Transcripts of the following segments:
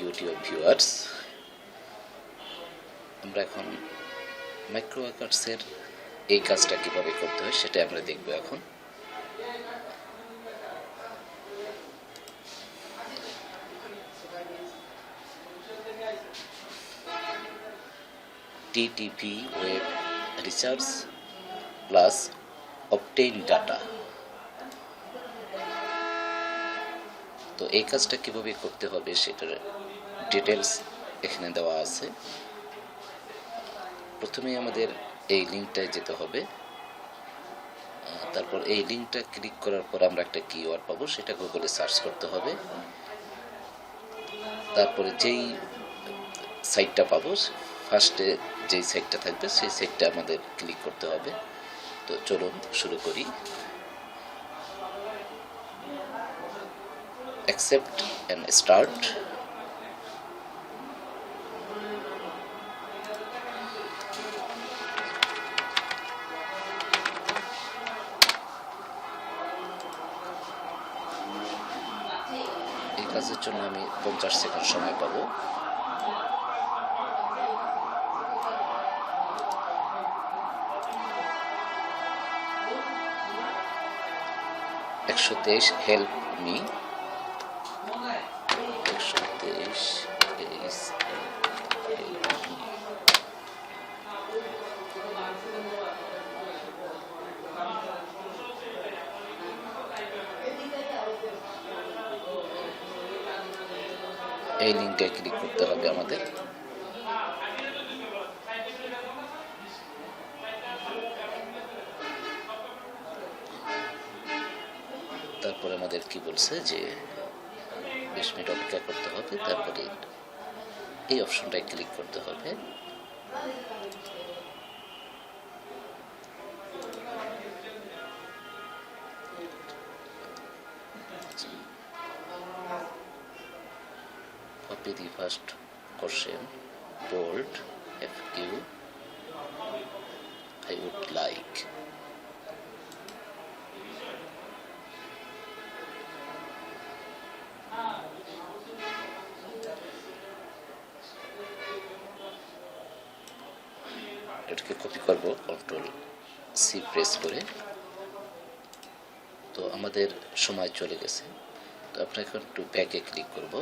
YouTube viewers, আমরা এখন micro ওয়ার্কার্সের এই কাজটা কিভাবে করতে হয় সেটা আমরা দেখব। এখন TTP web research plus obtain data. তো এই কাজটা কিভাবে করতে হবে সেটার ডিটেলস এখানে দেওয়া আছে। প্রথমেই আমাদের এই লিঙ্কটায় যেতে হবে, তারপর এই লিঙ্কটা ক্লিক করার পর আমরা একটা কিওয়ার্ড পাবো, সেটা গুগলে সার্চ করতে হবে। তারপরে যেই সাইটটা পাবো, ফার্স্টে যেই সাইটটা থাকবে সেই সাইটটা আমাদের ক্লিক করতে হবে। তো চলুন শুরু করি। Accept and start. এই কাজের জন্য আমি 50 সেকেন্ড সময় পাবো। Help me. 123 এই লিঙ্কে ক্লিক করতে হবে আমাদের। তারপরে আমাদের কি বলছে যে 20 মিনিট অপেক্ষা করতে হবে, তারপরে এই অপশনটায় ক্লিক করতে হবে। Copy the first question, bold, FQ. I would like. এটাকে কপি করব Ctrl+C প্রেস করে। তো আমাদের সময় চলে গেছে। তো আমরা এখন একটু ব্যাকে ক্লিক করব।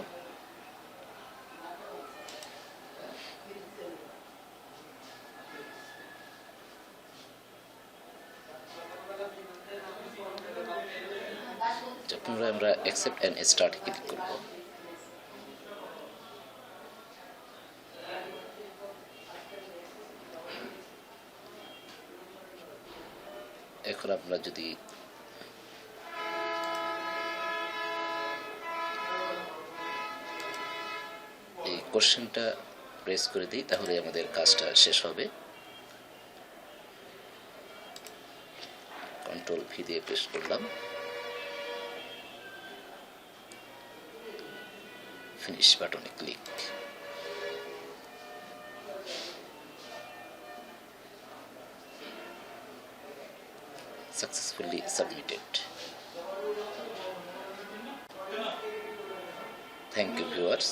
পুনরায় আমরা অ্যাকসেপ্ট অ্যান্ড স্টার্ট ক্লিক করব। এখন আমরা যদি এই কোশ্চেনটা প্রেস করে দিই তাহলে আমাদের কাজটা শেষ হবে। Ctrl+V দিয়ে প্রেস করলাম, ফিনিশ বাটনে click. Successfully submitted. Thank you, viewers.